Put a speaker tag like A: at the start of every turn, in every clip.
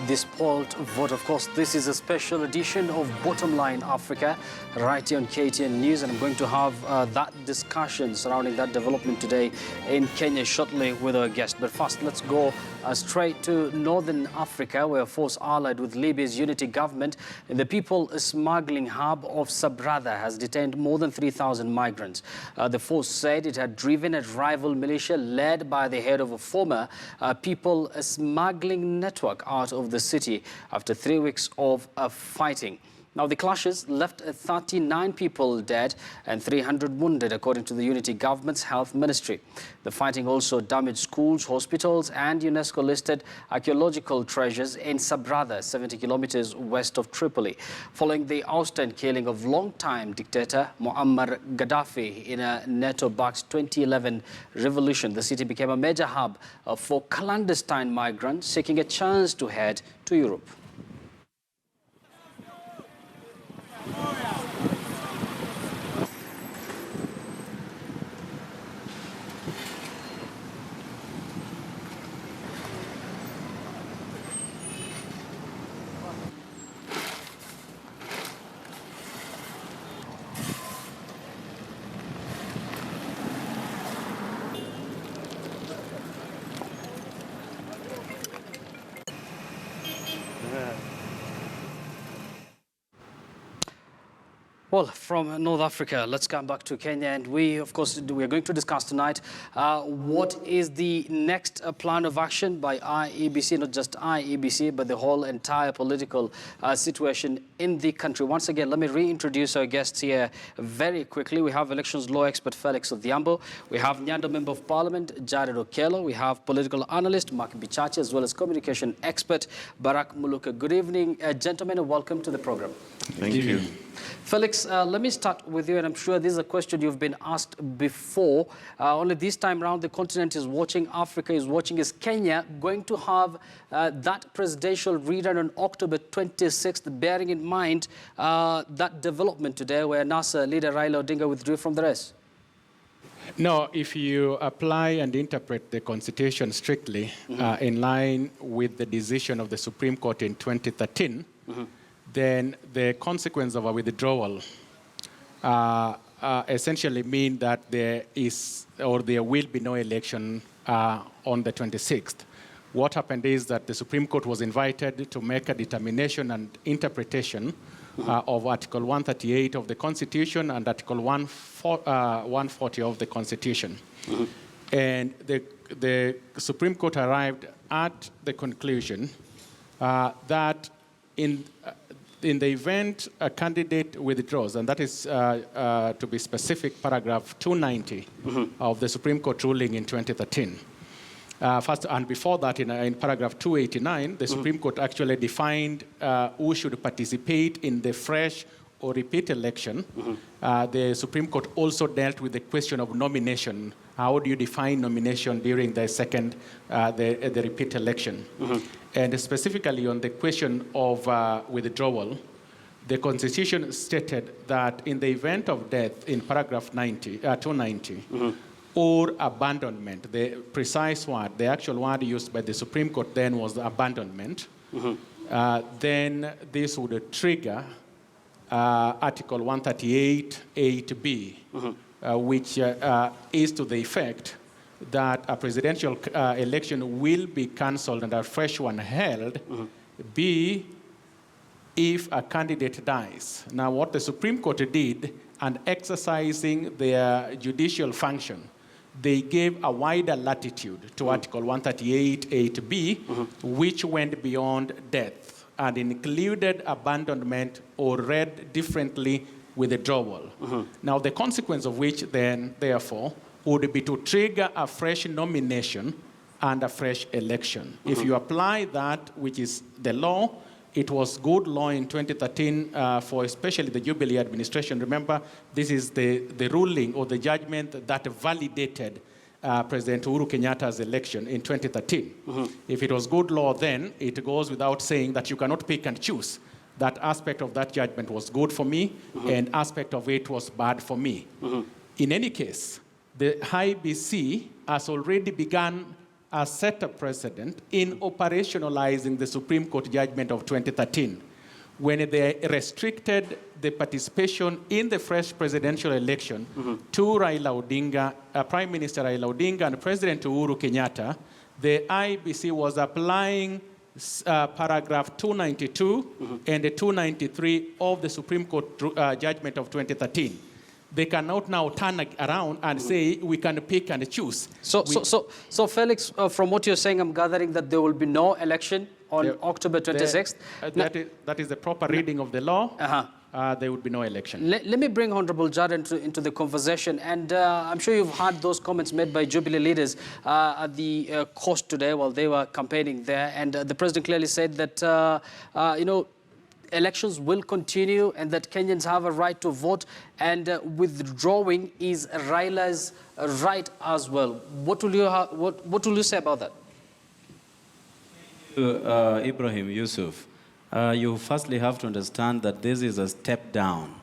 A: this polled vote. Of course, this is a special edition of Bottomline Africa, right here on KTN News, and I'm going to have that discussion surrounding that development today in Kenya shortly with our guest. But first, let's go straight to Northern Africa, where a force allied with Libya's unity government in the people smuggling hub of Sabratha has detained more than 3,000 migrants. The force said it had driven a rival militia led by the head of a former people smuggling network out of the city after 3 weeks of fighting. Now, the clashes left 39 people dead and 300 wounded, according to the Unity Government's Health Ministry. The fighting also damaged schools, hospitals and UNESCO-listed archaeological treasures in Sabratha, 70 kilometers west of Tripoli, following the oust and killing of longtime dictator Muammar Gaddafi in a NATO-backed 2011 revolution. The city became a major hub for clandestine migrants seeking a chance to head to Europe. Well, from North Africa, let's come back to Kenya, and we are going to discuss tonight what is the next plan of action by IEBC, not just IEBC, but the whole entire political situation in the country. Once again, let me reintroduce our guests here very quickly. We have elections law expert Felix Odhiambo, we have Nyando Member of Parliament Jared Okello, we have political analyst Mark Bichachi, as well as communication expert Barak Muluka. Good evening, gentlemen, and welcome to the program.
B: Thank you.
A: Felix, let me start with you, and I'm sure this is a question you've been asked before. Only this time around, the continent is watching, Africa is watching. Is Kenya going to have that presidential rerun on October 26th, bearing in mind that development today where NASA leader Raila Odinga withdrew from the race?
B: No, if you apply and interpret the Constitution strictly in line with the decision of the Supreme Court in 2013, then the consequence of a withdrawal essentially mean that there is or there will be no election on the 26th. What happened is that the Supreme Court was invited to make a determination and interpretation of Article 138 of the Constitution and Article 140 of the Constitution. And the Supreme Court arrived at the conclusion that in the event a candidate withdraws, and that is, to be specific, paragraph 290 of the Supreme Court ruling in 2013. First, and before that, in paragraph 289, the Supreme Court actually defined who should participate in the fresh or repeat election. The Supreme Court also dealt with the question of nomination. How do you define nomination during the second, the repeat election? And specifically on the question of withdrawal, the Constitution stated that in the event of death in paragraph 290, or abandonment, the precise word, the actual word used by the Supreme Court then was abandonment, then this would trigger Article 138(8)(b), which is to the effect that a presidential election will be cancelled and a fresh one held, B, if a candidate dies. Now, what the Supreme Court did, and exercising their judicial function, they gave a wider latitude to Article 138(8)(b), which went beyond death and included abandonment, or read differently, withdrawal. Now, the consequence of which then, therefore, would be to trigger a fresh nomination and a fresh election. If you apply that, which is the law, it was good law in 2013 for especially the Jubilee administration. Remember, this is the ruling or the judgment that validated President Uhuru Kenyatta's election in 2013. If it was good law then, it goes without saying that you cannot pick and choose. That aspect of that judgment was good for me, and aspect of it was bad for me. In any case, the IEBC has already begun set a precedent in operationalizing the Supreme Court judgment of 2013, when they restricted the participation in the fresh presidential election to Raila Odinga, Prime Minister Raila Odinga and President Uhuru Kenyatta. The IBC was applying paragraph 292 and 293 of the Supreme Court judgment of 2013. They cannot now turn around and say we can pick and choose.
A: So Felix, from what you're saying, I'm gathering that there will be no election on October 26th.
B: That is the proper reading of the law. There would be no election.
A: Let me bring Honorable Judd into the conversation. And I'm sure you've heard those comments made by Jubilee leaders at the coast today while they were campaigning there. And the president clearly said that, elections will continue and that Kenyans have a right to vote, and withdrawing is Raila's right as well. What will you say about that?
C: Ibrahim Yusuf, you firstly have to understand that this is a step down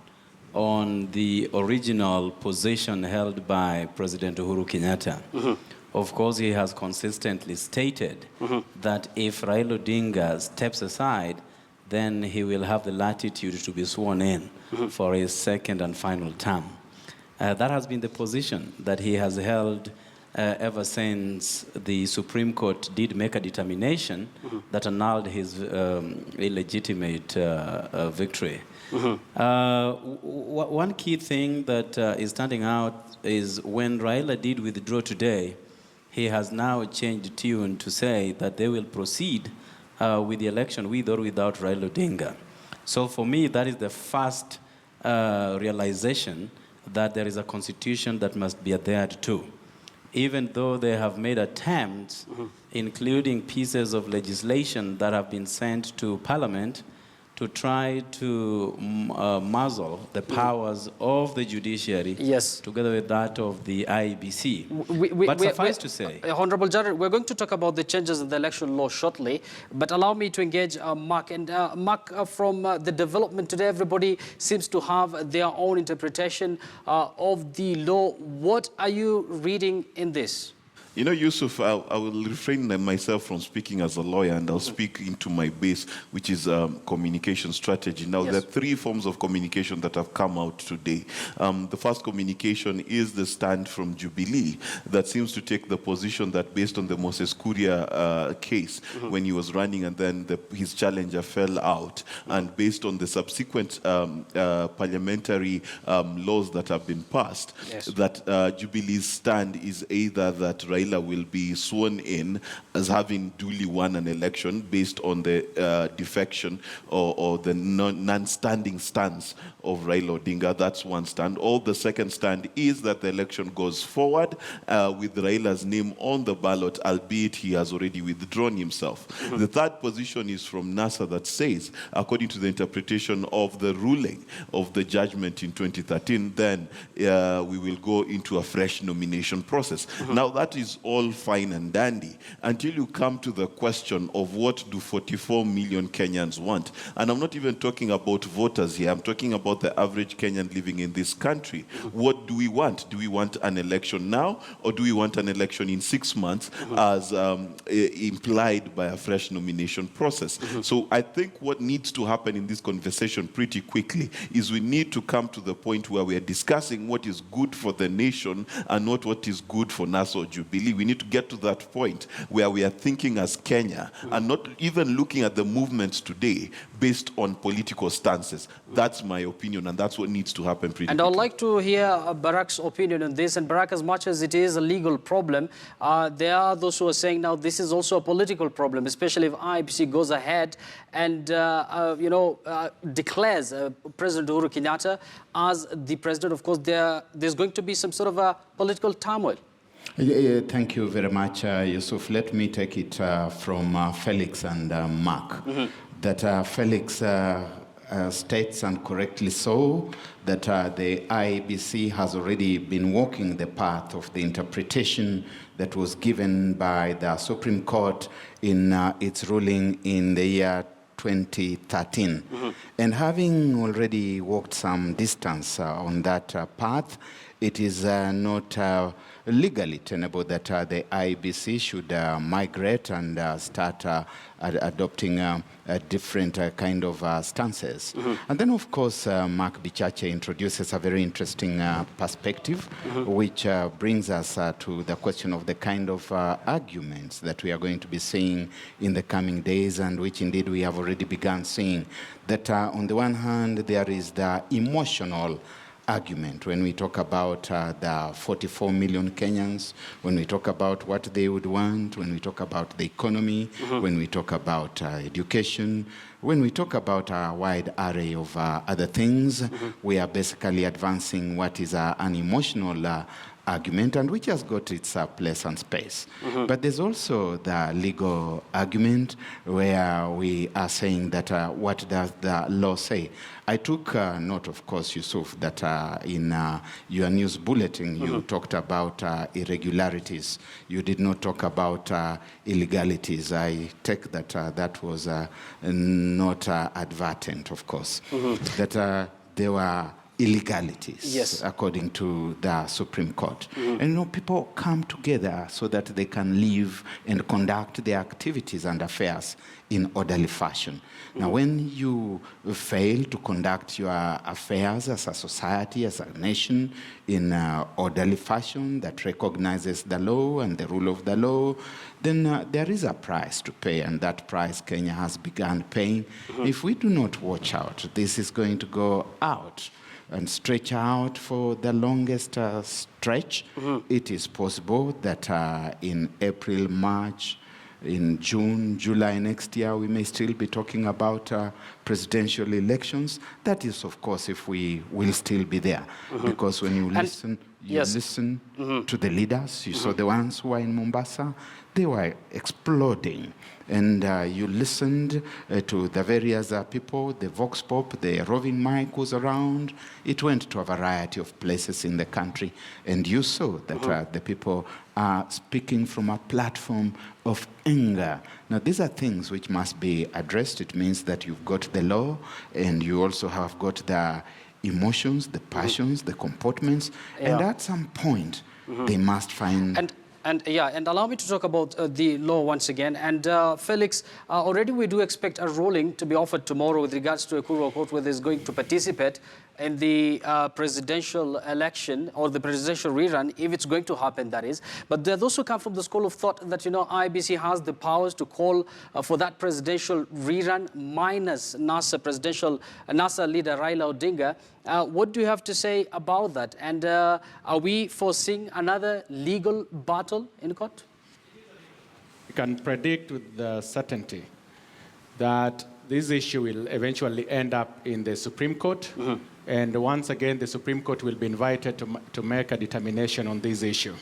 C: on the original position held by President Uhuru Kenyatta. Of course, he has consistently stated that if Raila Odinga steps aside, then he will have the latitude to be sworn in for his second and final term. That has been the position that he has held ever since the Supreme Court did make a determination that annulled his illegitimate victory. One key thing that is standing out is when Raila did withdraw today, he has now changed tune to say that they will proceed with the election with or without Raila Odinga. So for me, that is the first realization that there is a constitution that must be adhered to. Even though they have made attempts, including pieces of legislation that have been sent to Parliament to try to muzzle the powers of the judiciary, together with that of the IBC. But suffice to say...
A: Honorable Jared, we're going to talk about the changes in the election law shortly, but allow me to engage Mark. And Mark, from the development today, everybody seems to have their own interpretation of the law. What are you reading in this?
D: You know, Yusuf, I will refrain myself from speaking as a lawyer, and I'll speak into my base, which is communication strategy. Now, there are three forms of communication that have come out today. The first communication is the stand from Jubilee that seems to take the position that based on the Moses Kuria case, when he was running and then his challenger fell out, and based on the subsequent parliamentary laws that have been passed, that Jubilee's stand is either that Raila will be sworn in as having duly won an election based on the defection or the non-standing stance of Raila Odinga. That's one stand. Or the second stand is that the election goes forward with Raila's name on the ballot, albeit he has already withdrawn himself. The third position is from NASA that says, according to the interpretation of the ruling of the judgment in 2013, then we will go into a fresh nomination process. Now, that is all fine and dandy until you come to the question of what do 44 million Kenyans want. And I'm not even talking about voters here. I'm talking about the average Kenyan living in this country. What do we want? Do we want an election now, or do we want an election in 6 months as implied by a fresh nomination process? So I think what needs to happen in this conversation pretty quickly is we need to come to the point where we are discussing what is good for the nation and not what is good for NASA or Jubilee. We need to get to that point where we are thinking as Kenya and not even looking at the movements today based on political stances. That's my opinion, and that's what needs to happen pretty quickly.
A: I'd like to hear Barack's opinion on this. And Barack, as much as it is a legal problem, there are those who are saying now this is also a political problem, especially if IBC goes ahead and declares President Uhuru Kenyatta as the president. Of course, there's going to be some sort of a political turmoil.
E: Thank you very much, Yusuf. Let me take it from Felix and Mark. That Felix states, and correctly so, that the IBC has already been walking the path of the interpretation that was given by the Supreme Court in its ruling in the year 2013. And having already walked some distance on that path, it is not legally tenable that the IBC should migrate and start adopting a different kind of stances. And then, of course, Mark Bichache introduces a very interesting perspective, which brings us to the question of the kind of arguments that we are going to be seeing in the coming days, and which indeed we have already begun seeing. That on the one hand, there is the emotional argument when we talk about the 44 million Kenyans, when we talk about what they would want, when we talk about the economy, when we talk about education, when we talk about a wide array of other things, we are basically advancing what is an emotional argument, and which has got its place and space. But there's also the legal argument where we are saying that what does the law say? I took note, of course, Yusuf, that in your news bulletin you talked about irregularities. You did not talk about illegalities. I take that that was not advertent, of course, that there were illegalities, according to the Supreme Court. And people come together so that they can live and conduct their activities and affairs in orderly fashion. Now, when you fail to conduct your affairs as a society, as a nation, in orderly fashion that recognizes the law and the rule of the law, then there is a price to pay, and that price Kenya has begun paying. If we do not watch out, this is going to go out and stretch out for the longest stretch. It is possible that in April, March, in June, July next year, we may still be talking about presidential elections. That is, of course, if we will still be there. Because when you listen, listen to the leaders. You saw the ones who were in Mombasa. They were exploding. And you listened to the various people, the Vox Pop, the roving mic was around. It went to a variety of places in the country. And you saw that the people are speaking from a platform of anger. Now, these are things which must be addressed. It means that you've got the law, and you also have got the emotions, the passions, the comportments. And at some point, they must find...
A: And allow me to talk about the law once again. And Felix, already we do expect a ruling to be offered tomorrow with regards to Ekuru Aukot, whether he's going to participate in the presidential election or the presidential rerun, if it's going to happen, that is. But there are those who come from the school of thought that, IBC has the powers to call for that presidential rerun minus NASA leader Raila Odinga. What do you have to say about that? And are we foreseeing another legal battle in court?
B: We can predict with certainty that this issue will eventually end up in the Supreme Court. And once again, the Supreme Court will be invited to make a determination on this issue.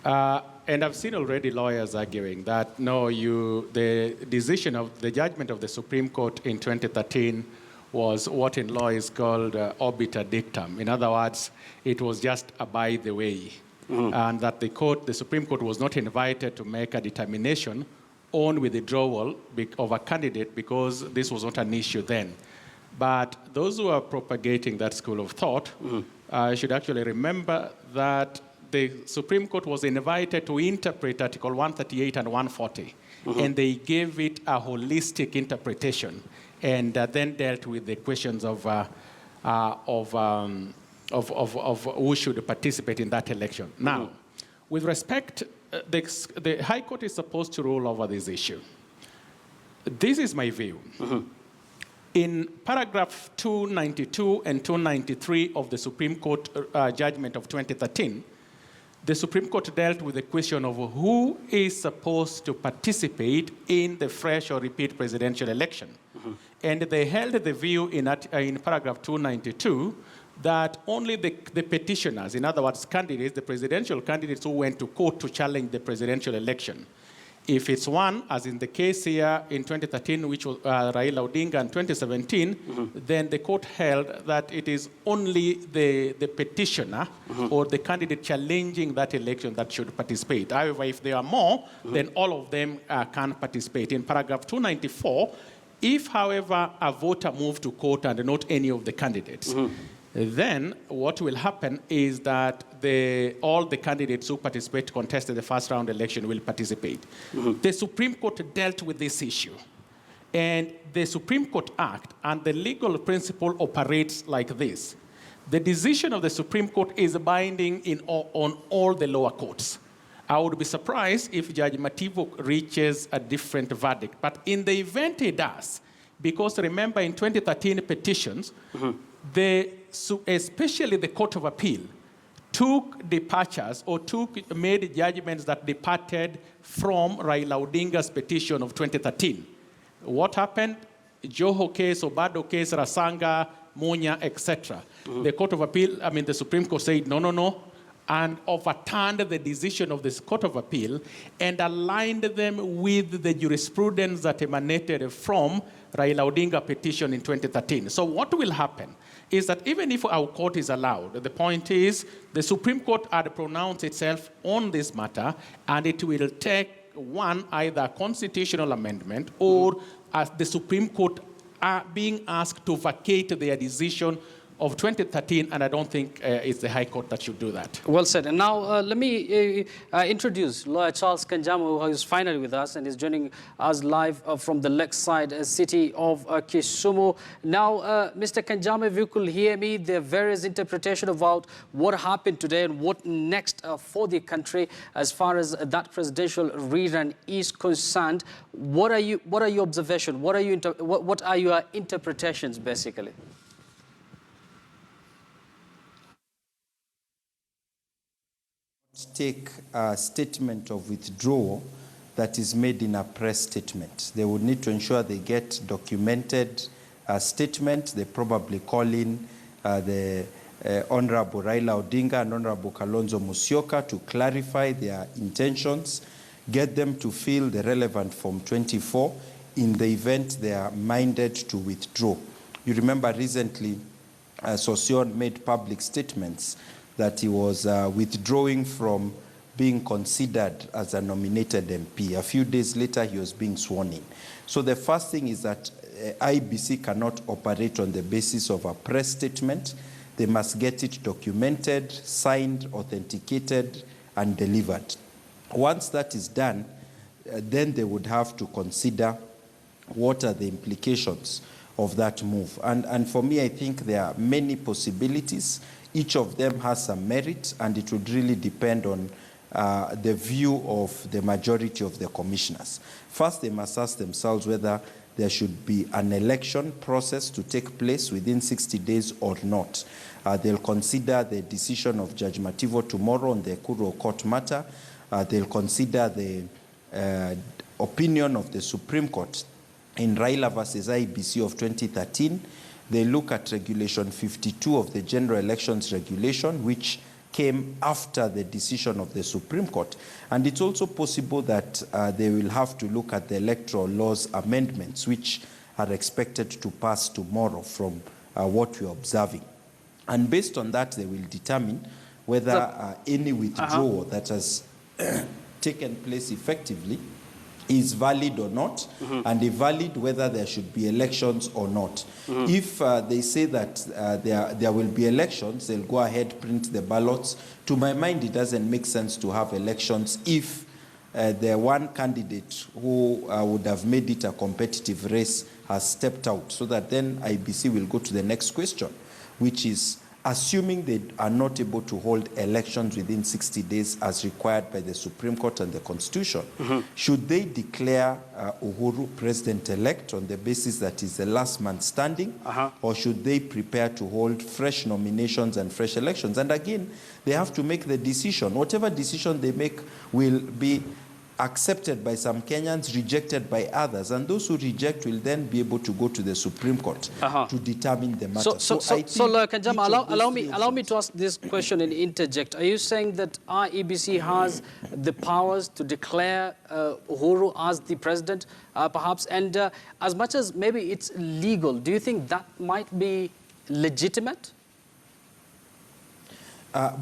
B: And I've seen already lawyers arguing that, no, the decision of the judgment of the Supreme Court in 2013 was what in law is called obiter dictum. In other words, it was just a by the way. And that the Supreme Court was not invited to make a determination on withdrawal of a candidate because this was not an issue then. But those who are propagating that school of thought should actually remember that the Supreme Court was invited to interpret Article 138 and 140, and they gave it a holistic interpretation, and then dealt with the questions of who should participate in that election. Now, with respect, the High Court is supposed to rule over this issue. This is my view. In paragraph 292 and 293 of the Supreme Court judgment of 2013, the Supreme Court dealt with the question of who is supposed to participate in the fresh or repeat presidential election. And they held the view in paragraph 292 that only the petitioners, in other words, candidates, the presidential candidates who went to court to challenge the presidential election. If it's one, as in the case here in 2013, which was Raila Odinga, in 2017, then the court held that it is only the petitioner or the candidate challenging that election that should participate. However, if there are more, then all of them can participate. In paragraph 294, if, however, a voter moved to court and not any of the candidates, Then what will happen is that all the candidates who contested the first round election will participate. The Supreme Court dealt with this issue. And the Supreme Court Act and the legal principle operates like this. The decision of the Supreme Court is binding on all the lower courts. I would be surprised if Judge Mativo reaches a different verdict. But in the event he does, because remember in 2013 petitions, especially the Court of Appeal took departures or made judgments that departed from Raila Odinga's petition of 2013. What happened? Joho case, Obado case, Rasanga, Munya, etc. The Court of Appeal, the Supreme Court said no, and overturned the decision of this Court of Appeal and aligned them with the jurisprudence that emanated from Raila Odinga petition in 2013. So what will happen is that even if our court is allowed, the point is the Supreme Court had pronounced itself on this matter, and it will take either a constitutional amendment or as the Supreme Court are being asked to vacate their decision of 2013, and I don't think it's the High Court that should do that.
A: Well said. And now let me introduce Lawyer Charles Kanjama, who is finally with us and is joining us live from the lakeside city of Kisumu. Now, Mr. Kanjama, if you could hear me, there are various interpretations about what happened today and what next for the country as far as that presidential rerun is concerned. What are your observations? What are your interpretations, basically?
F: Take a statement of withdrawal that is made in a press statement. They would need to ensure they get documented statement. They probably call in the Honorable Raila Odinga and Honorable Kalonzo Musyoka to clarify their intentions, get them to fill the relevant Form 24 in the event they are minded to withdraw. You remember recently, Sosion made public statements that he was withdrawing from being considered as a nominated MP. A few days later, he was being sworn in. So the first thing is that IBC cannot operate on the basis of a press statement. They must get it documented, signed, authenticated, and delivered. Once that is done, then they would have to consider what are the implications of that move. And for me, I think there are many possibilities. Each of them has some merit, and it would really depend on the view of the majority of the commissioners. First, they must ask themselves whether there should be an election process to take place within 60 days or not. They'll consider the decision of Judge Mativo tomorrow on the Ekuru Aukot matter. They'll consider the opinion of the Supreme Court in Raila versus IBC of 2013. They look at Regulation 52 of the General Elections Regulation, which came after the decision of the Supreme Court. And it's also possible that they will have to look at the electoral laws amendments, which are expected to pass tomorrow from what we're observing. And based on that, they will determine whether any withdrawal that has taken place effectively is valid or not, and if valid, whether there should be elections or not. If they say that there will be elections, they'll go ahead, print the ballots. To my mind, it doesn't make sense to have elections if the one candidate who would have made it a competitive race has stepped out, so that then IBC will go to the next question, which is, assuming they are not able to hold elections within 60 days as required by the Supreme Court and the Constitution, should they declare Uhuru president-elect on the basis that he's the last man standing, or should they prepare to hold fresh nominations and fresh elections? And again, they have to make the decision. Whatever decision they make will be accepted by some Kenyans, rejected by others, and those who reject will then be able to go to the Supreme Court to determine the matter. So
A: Kanjama, allow me to ask this question and interject. Are you saying that IEBC has the powers to declare Uhuru as the president, perhaps? And as much as maybe it's legal, do you think that might be legitimate?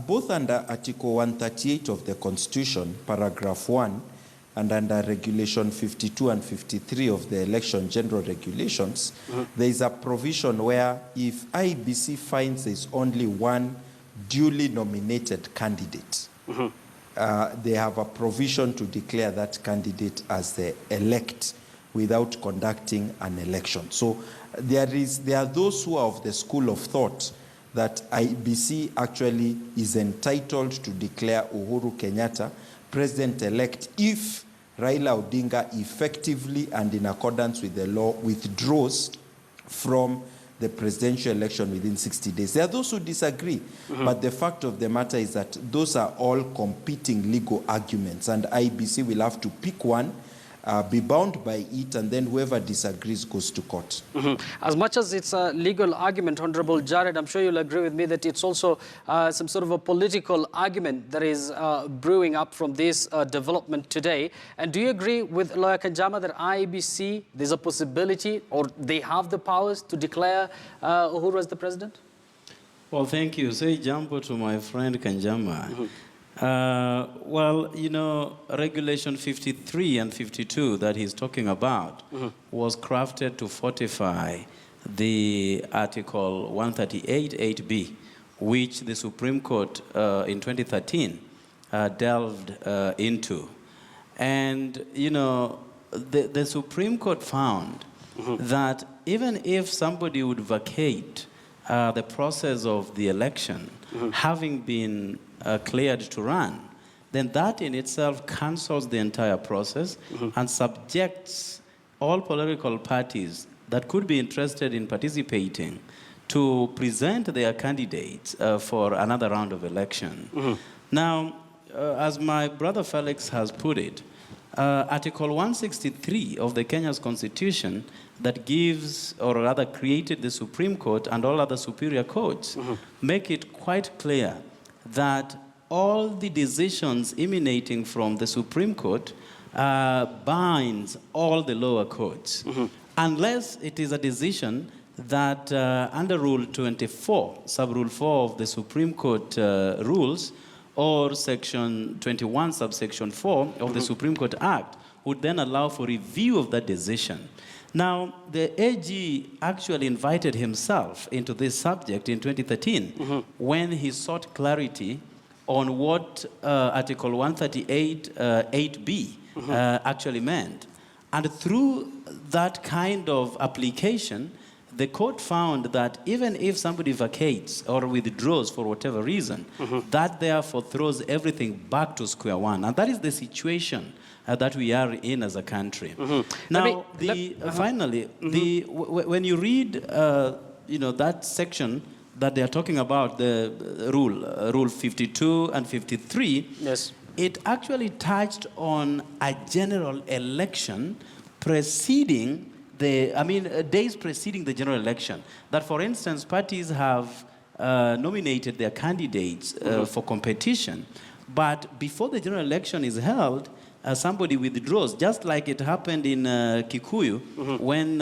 F: Both under Article 138 of the Constitution, paragraph 1, and under Regulation 52 and 53 of the Election General Regulations, there is a provision where if IEBC finds there is only one duly nominated candidate, they have a provision to declare that candidate as the elect without conducting an election. So there are those who are of the school of thought that IEBC actually is entitled to declare Uhuru Kenyatta president-elect if Raila Odinga effectively and in accordance with the law withdraws from the presidential election within 60 days. There are those who disagree, but the fact of the matter is that those are all competing legal arguments, and IEBC will have to pick one, be bound by it, and then whoever disagrees goes to court.
A: As much as it's a legal argument, Honorable Jared, I'm sure you'll agree with me that it's also some sort of a political argument that is brewing up from this development today. And do you agree with Lawyer Kanjama that IEBC, there's a possibility, or they have the powers to declare Uhuru as the president?
C: Well, thank you. Say jambo to my friend Kanjama. Well, you know, Regulation 53 and 52 that he's talking about was crafted to fortify the Article 138(8)(b), which the Supreme Court in 2013 delved into. And, you know, the Supreme Court found that even if somebody would vacate the process of the election, having been cleared to run, then that in itself cancels the entire process and subjects all political parties that could be interested in participating to present their candidates for another round of election. Now, as my brother Felix has put it, Article 163 of the Kenya's Constitution that gives, or rather created, the Supreme Court and all other superior courts, make it quite clear that all the decisions emanating from the Supreme Court binds all the lower courts, unless it is a decision that under Rule 24, Sub-Rule 4 of the Supreme Court rules, or Section 21, Subsection 4 of the Supreme Court Act, would then allow for review of that decision. Now, the AG actually invited himself into this subject in 2013 when he sought clarity on what Article 138(8)(b) actually meant. And through that kind of application, the court found that even if somebody vacates or withdraws for whatever reason, that therefore throws everything back to square one. And that is the situation that we are in as a country. Now, finally, when you read you know, that section that they are talking about, the rule 52 and 53,
A: yes,
C: it actually touched on a general election preceding days preceding the general election. That, for instance, parties have nominated their candidates for competition, but before the general election is held, somebody withdraws, just like it happened in Kikuyu when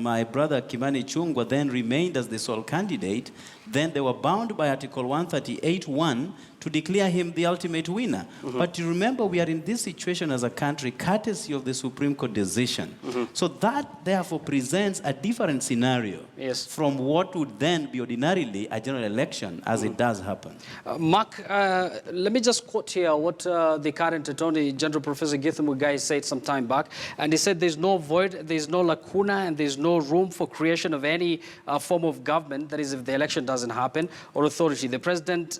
C: my brother Kimani Chungwa then remained as the sole candidate. Then they were bound by Article 138(1) to declare him the ultimate winner. But you remember, we are in this situation as a country courtesy of the Supreme Court decision. So that therefore presents a different scenario from what would then be ordinarily a general election, as it does happen.
A: Mark, let me just quote here what the current Attorney General, Professor Githu Muigai, said some time back. And he said there's no void, there's no lacuna, and there's no room for creation of any form of government, that is, if the election doesn't happen, or authority. The president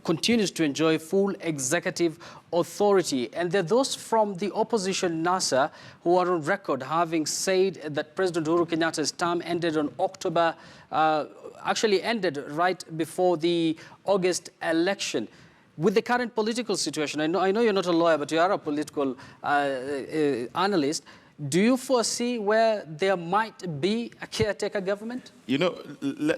A: continues to enjoy full executive authority. And there are those from the opposition, NASA, who are on record having said that President Uhuru Kenyatta's term ended on actually ended right before the August election. With the current political situation, I know you're not a lawyer, but you are a political analyst. Do you foresee where there might be a caretaker government?
D: You know,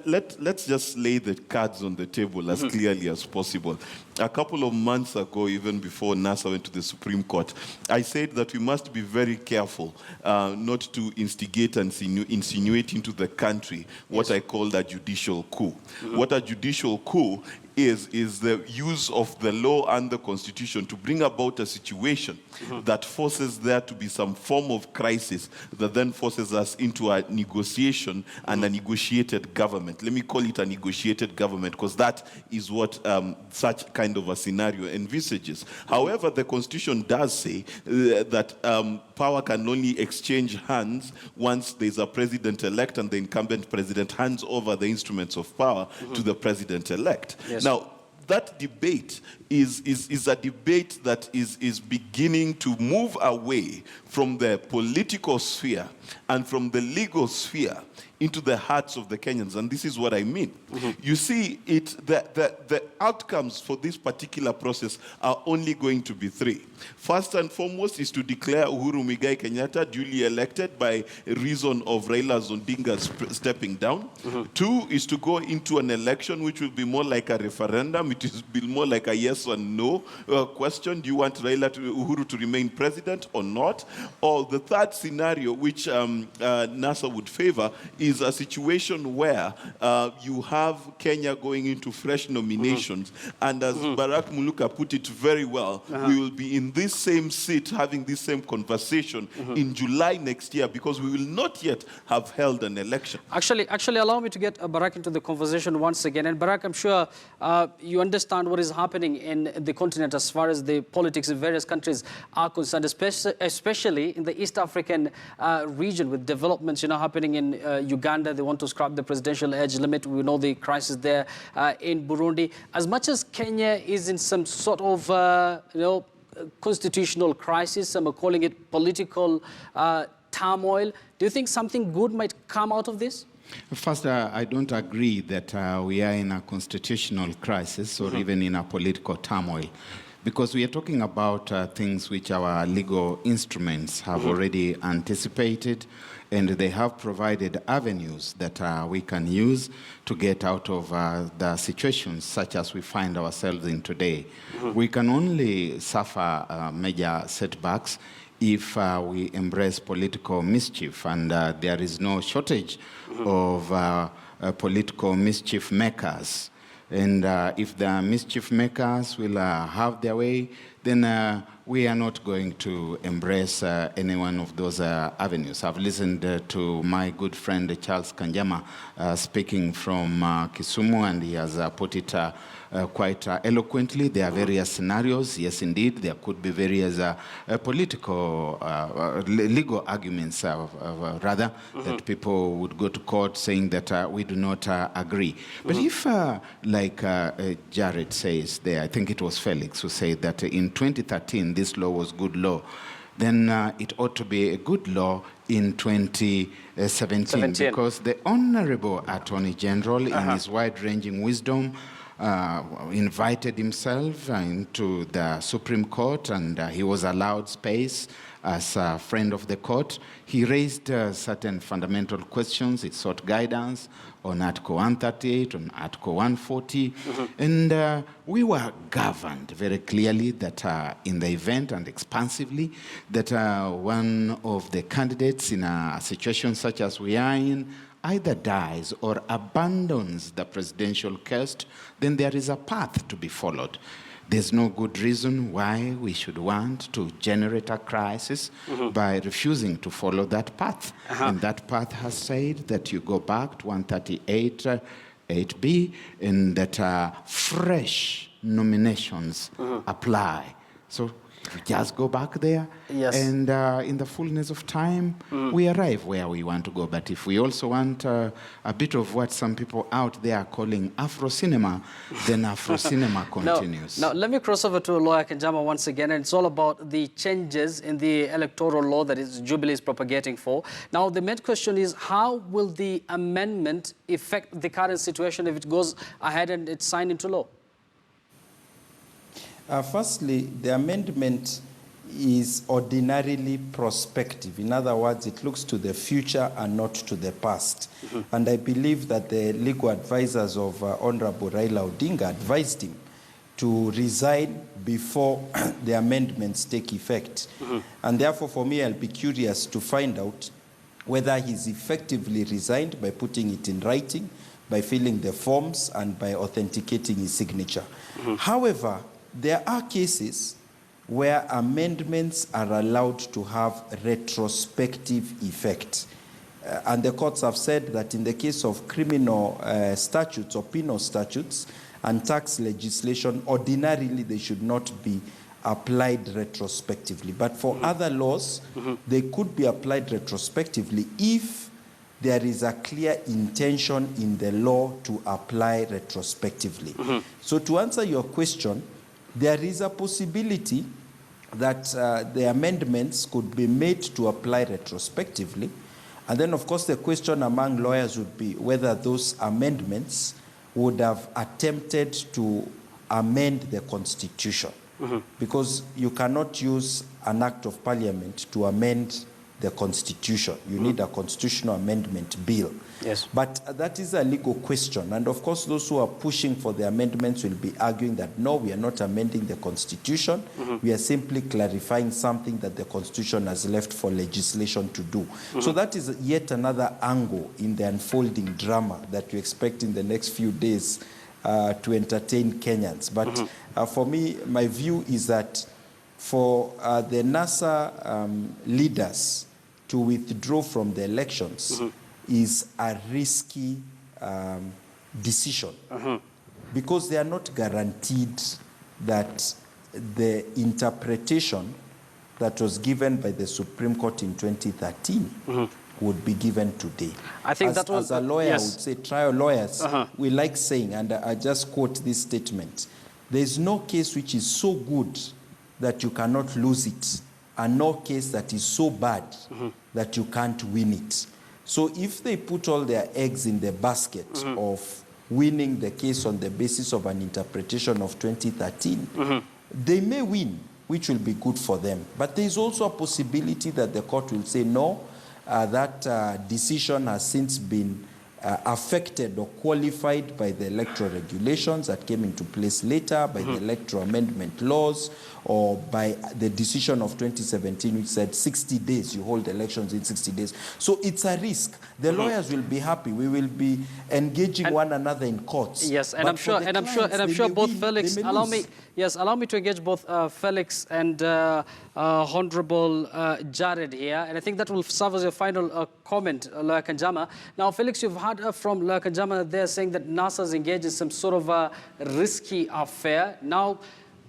D: let's just lay the cards on the table as clearly as possible. A couple of months ago, even before NASA went to the Supreme Court, I said that we must be very careful not to instigate and insinuate into the country what I called a judicial coup. What a judicial coup is the use of the law and the constitution to bring about a situation that forces there to be some form of crisis that then forces us into a negotiation and a negotiated government. Let me call it a negotiated government because that is what such kind of a scenario envisages. However, the constitution does say that power can only exchange hands once there's a president-elect and the incumbent president hands over the instruments of power to the president-elect.
A: Yes.
D: Now, that debate is a debate that is beginning to move away from the political sphere and from the legal sphere into the hearts of the Kenyans. And this is what I mean. You see, the outcomes for this particular process are only going to be three. First and foremost is to declare Uhuru Muigai Kenyatta duly elected by reason of Raila Odinga stepping down. Two is to go into an election which will be more like a referendum. It will be more like a yes or no question. Do you want Uhuru to remain president or not? Or the third scenario, which NASA would favor, is a situation where you have Kenya going into fresh nominations. And as Barack Muluka put it very well, we will be in this same seat having this same conversation in July next year because we will not yet have held an election.
A: Actually, allow me to get Barack into the conversation once again. And Barack, I'm sure you understand what is happening in the continent as far as the politics in various countries are concerned, especially in the East African region with developments, happening in Uganda. They want to scrap the presidential age limit. We know the crisis there in Burundi. As much as Kenya is in some sort of, constitutional crisis, some are calling it political turmoil. Do you think something good might come out of this?
E: First, I don't agree that we are in a constitutional crisis or even in a political turmoil, because we are talking about things which our legal instruments have already anticipated, and they have provided avenues that we can use to get out of the situations such as we find ourselves in today. We can only suffer major setbacks if we embrace political mischief, and there is no shortage of political mischief makers. And if the mischief makers will have their way, then we are not going to embrace any one of those avenues. I've listened to my good friend Charles Kanjama speaking from Kisumu, and he has put it quite eloquently. There are various scenarios. Yes, indeed, there could be various political, legal arguments, rather, that people would go to court saying that we do not agree. But if, like Jared says there, I think it was Felix who said that in 2013 this law was good law, then it ought to be a good law in 2017, because the Honorable Attorney General, in his wide-ranging wisdom, invited himself into the Supreme Court, and he was allowed space as a friend of the court. He raised certain fundamental questions. He sought guidance on Article 138, on Article 140, and we were governed very clearly that in the event, and expansively, that one of the candidates in a situation such as we are in either dies or abandons the presidential quest, then there is a path to be followed. There's no good reason why we should want to generate a crisis by refusing to follow that path. And that path has said that you go back to 138 8B, and that fresh nominations apply. So we just go back there, and in the fullness of time, we arrive where we want to go. But if we also want a bit of what some people out there are calling Afro-cinema, then Afro-cinema continues.
A: Now, let me cross over to Lawyer Kanjama once again, and it's all about the changes in the electoral law that Jubilee is propagating for. Now, the main question is, how will the amendment affect the current situation if it goes ahead and it's signed into law?
F: Firstly, the amendment is ordinarily prospective. In other words, it looks to the future and not to the past. And I believe that the legal advisors of Honorable Raila Odinga advised him to resign before the amendments take effect. And therefore, for me, I'll be curious to find out whether he's effectively resigned by putting it in writing, by filling the forms and by authenticating his signature. However, there are cases where amendments are allowed to have retrospective effect. And the courts have said that in the case of criminal statutes or penal statutes and tax legislation, ordinarily they should not be applied retrospectively. But for other laws, they could be applied retrospectively if there is a clear intention in the law to apply retrospectively. So to answer your question, there is a possibility that the amendments could be made to apply retrospectively. And then, of course, the question among lawyers would be whether those amendments would have attempted to amend the Constitution. Because you cannot use an act of parliament to amend the Constitution. You need a constitutional amendment bill.
A: Yes.
F: But that is a legal question. And of course, those who are pushing for the amendments will be arguing that, no, we are not amending the Constitution. We are simply clarifying something that the Constitution has left for legislation to do. So that is yet another angle in the unfolding drama that we expect in the next few days to entertain Kenyans. But for me, my view is that for the NASA leaders to withdraw from the elections is a risky decision because they are not guaranteed that the interpretation that was given by the Supreme Court in 2013 would be given today.
A: I think
F: as a lawyer, I would say trial lawyers, we like saying, and I just quote this statement, there is no case which is so good that you cannot lose it, and no case that is so bad that you can't win it. So if they put all their eggs in the basket of winning the case on the basis of an interpretation of 2013, they may win, which will be good for them. But there is also a possibility that the court will say, no, that decision has since been affected or qualified by the electoral regulations that came into place later, by the electoral amendment laws, or by the decision of 2017 which said 60 days, you hold elections in 60 days. So it's a risk. The lawyers will be happy. We will be engaging one another in courts.
A: Yes, and I'm sure both Felix, allow me to engage both Felix and Honorable Jared here, and I think that will serve as a final comment, Lawyer Kanjama. Now, Felix, you've heard from Lawyer Kanjama there saying that NASA's engaged in some sort of a risky affair. Now,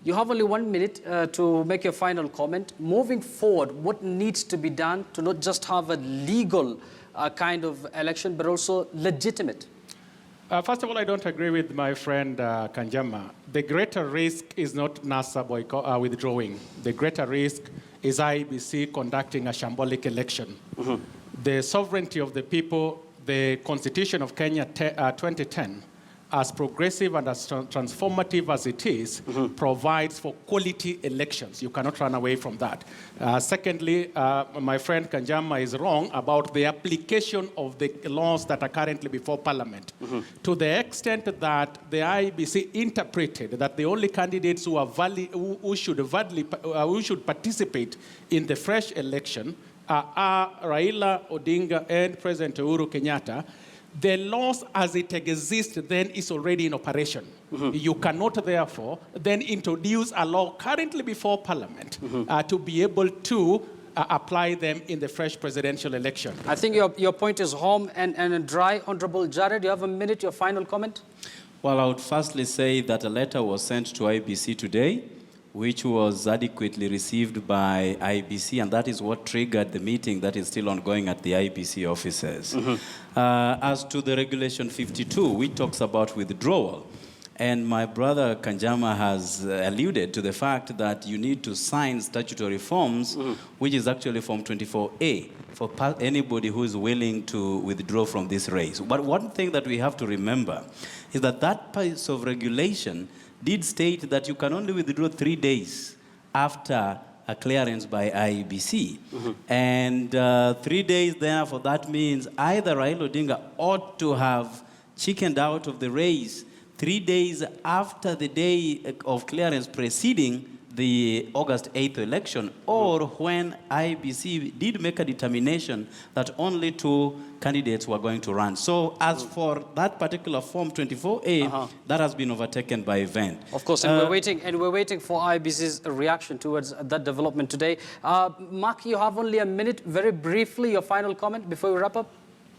A: you have only 1 minute to make your final comment. Moving forward, what needs to be done to not just have a legal kind of election, but also legitimate?
B: First of all, I don't agree with my friend Kanjama. The greater risk is not NASA withdrawing. The greater risk is IEBC conducting a shambolic election. The sovereignty of the people, the Constitution of Kenya 2010, as progressive and as transformative as it is, provides for quality elections. You cannot run away from that. Secondly, my friend Kanjama is wrong about the application of the laws that are currently before Parliament. To the extent that the IEBC interpreted that the only candidates who should participate in the fresh election are Raila Odinga and President Ekuru Kenyatta, the laws as it exists then is already in operation. You cannot therefore then introduce a law currently before Parliament to be able to apply them in the fresh presidential election.
A: I think your point is home and dry. Honorable Jared, you have a minute, your final comment?
C: Well, I would firstly say that a letter was sent to IBC today, which was adequately received by IBC, and that is what triggered the meeting that is still ongoing at the IBC offices. As to the Regulation 52, which talks about withdrawal, and my brother Kanjama has alluded to the fact that you need to sign statutory forms, which is actually Form 24A, for anybody who is willing to withdraw from this race. But one thing that we have to remember is that that piece of regulation did state that you can only withdraw 3 days after a clearance by IEBC. And 3 days therefore, that means either Raila Odinga ought to have chickened out of the race 3 days after the day of clearance preceding the August 8th election, or when IBC did make a determination that only 2 candidates were going to run. So as for that particular Form 24A, that has been overtaken by event.
A: Of course, and we're waiting for IBC's reaction towards that development today. Mark, you have only a minute. Very briefly, your final comment before we wrap up.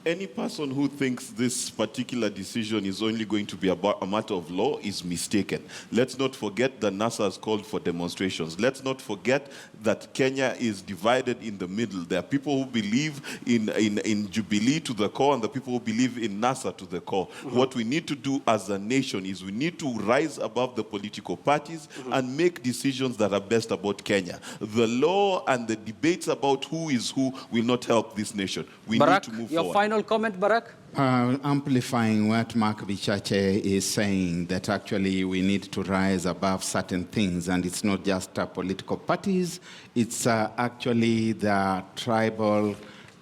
D: Any person who thinks this particular decision is only going to be about a matter of law is mistaken. Let's not forget that NASA has called for demonstrations. Let's not forget that Kenya is divided in the middle. There are people who believe in Jubilee to the core and the people who believe in NASA to the core. What we need to do as a nation is we need to rise above the political parties and make decisions that are best about Kenya. The law and the debates about who is who will not help this nation. We need to move
A: your
D: forward.
A: Final comment, Barack?
E: Amplifying what Mark Bichache is saying, that actually we need to rise above certain things, and it's not just political parties, it's actually the tribal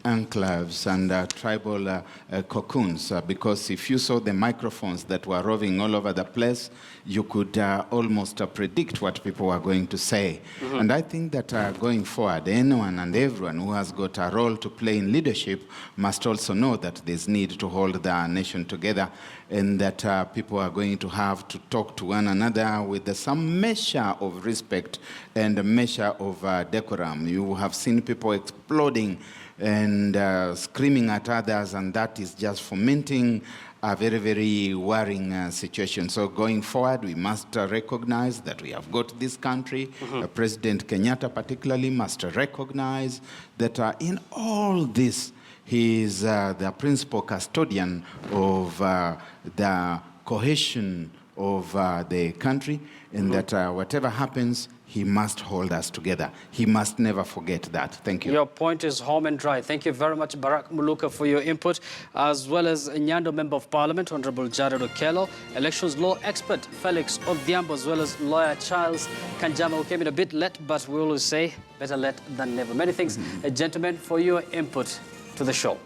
E: enclaves and tribal cocoons, because if you saw the microphones that were roving all over the place, you could almost predict what people were going to say. And I think that going forward, anyone and everyone who has got a role to play in leadership must also know that there's need to hold the nation together, and that people are going to have to talk to one another with some measure of respect and a measure of decorum. You have seen people exploding and screaming at others, and that is just fomenting a very, very worrying situation. So going forward, we must recognize that we have got this country. President Kenyatta particularly must recognize that in all this, he is the principal custodian of the cohesion of the country, and that whatever happens, he must hold us together. He must never forget that. Thank you.
A: Your point is home and dry. Thank you very much, Barack Muluka, for your input, as well as Nyando Member of Parliament, Honorable Jared Okello, elections law expert Felix Odhiambo, as well as lawyer Charles Kanjama, who came in a bit late, but we always say better late than never. Many thanks, gentlemen, for your input to the show.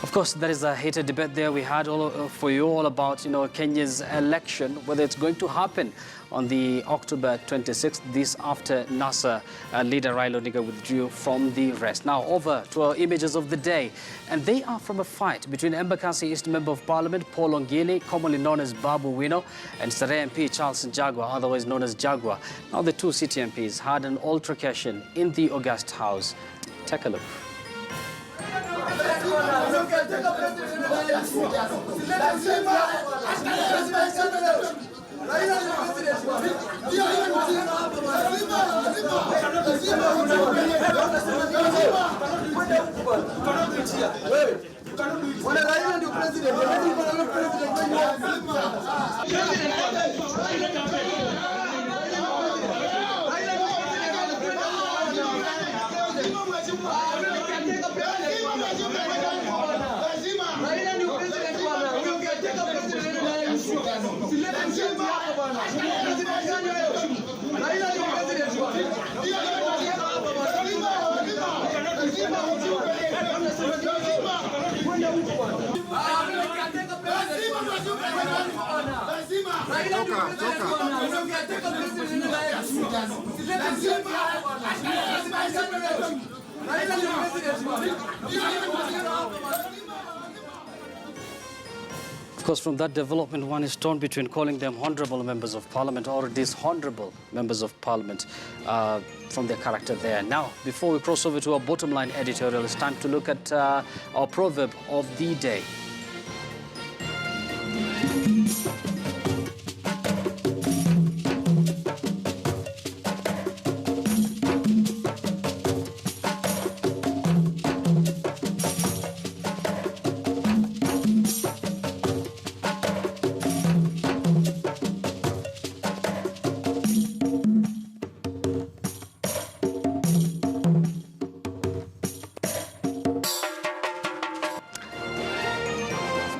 A: Of course, there is a heated debate there we had for you all about, Kenya's election, whether it's going to happen on the October 26th, this after NASA leader Raila Odinga withdrew from the race. Now over to our images of the day, and they are from a fight between Embakasi East Member of Parliament Paul Ongili, commonly known as Babu Wino, and Sere MP Charles Njagwa, otherwise known as Jagwa. Now the two city MPs had an altercation in the August House. Take a look. Of course, from that development, one is torn between calling them honourable members of parliament or dishonourable members of parliament from their character there. Now, before we cross over to our bottom line editorial, it's time to look at our proverb of the day.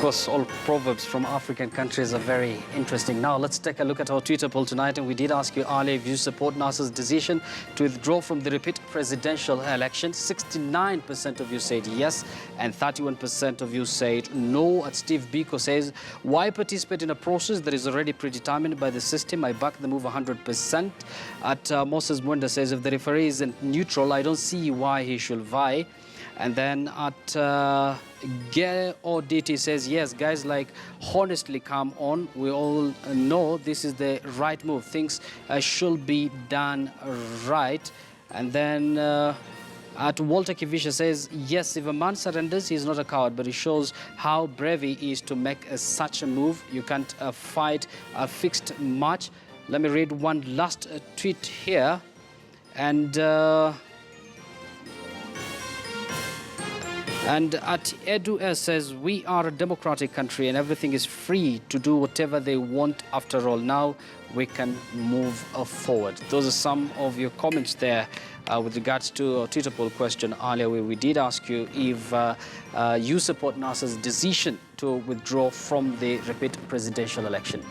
A: course, all proverbs from African countries are very interesting. Now, let's take a look at our Twitter poll tonight. And we did ask you earlier if you support NASA's decision to withdraw from the repeat presidential election. 69% of you said yes, and 31% of you said no. At Steve Biko says, why participate in a process that is already predetermined by the system? I back the move 100%. At Moses Mwenda says, if the referee isn't neutral, I don't see why he should vie. And then at Gere Oditi says, yes, guys, like, honestly, come on. We all know this is the right move. Things should be done right. And then at Walter Kivisha says, yes, if a man surrenders, he's not a coward, but he shows how brave he is to make such a move. You can't fight a fixed match. Let me read one last tweet here. And at Edu S says, we are a democratic country and everything is free to do whatever they want after all. Now we can move forward. Those are some of your comments there with regards to our Twitter poll question earlier, where we did ask you if you support NASA's decision to withdraw from the repeat presidential election.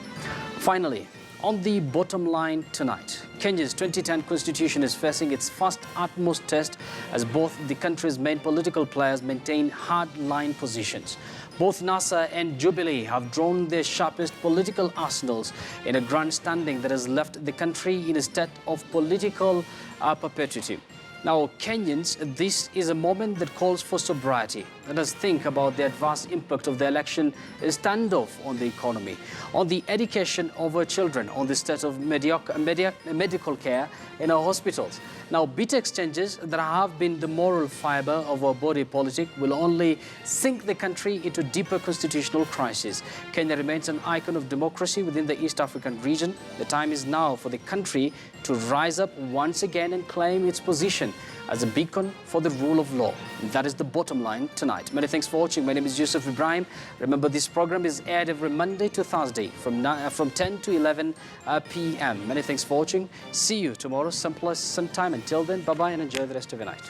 A: Finally, on the bottom line tonight, Kenya's 2010 constitution is facing its first utmost test as both the country's main political players maintain hard-line positions. Both NASA and Jubilee have drawn their sharpest political arsenals in a grandstanding that has left the country in a state of political perpetuity. Now, Kenyans, this is a moment that calls for sobriety. Let us think about the adverse impact of the election standoff on the economy, on the education of our children, on the state of medical care in our hospitals. Now, bitter exchanges that have been the moral fiber of our body politic will only sink the country into deeper constitutional crisis. Kenya remains an icon of democracy within the East African region. The time is now for the country to rise up once again and claim its position as a beacon for the rule of law. And that is the bottom line tonight. Many thanks for watching. My name is Yusuf Ibrahim. Remember, this program is aired every Monday to Thursday from 10 to 11 p.m. Many thanks for watching. See you tomorrow, someplace, sometime. Until then, bye-bye and enjoy the rest of your night.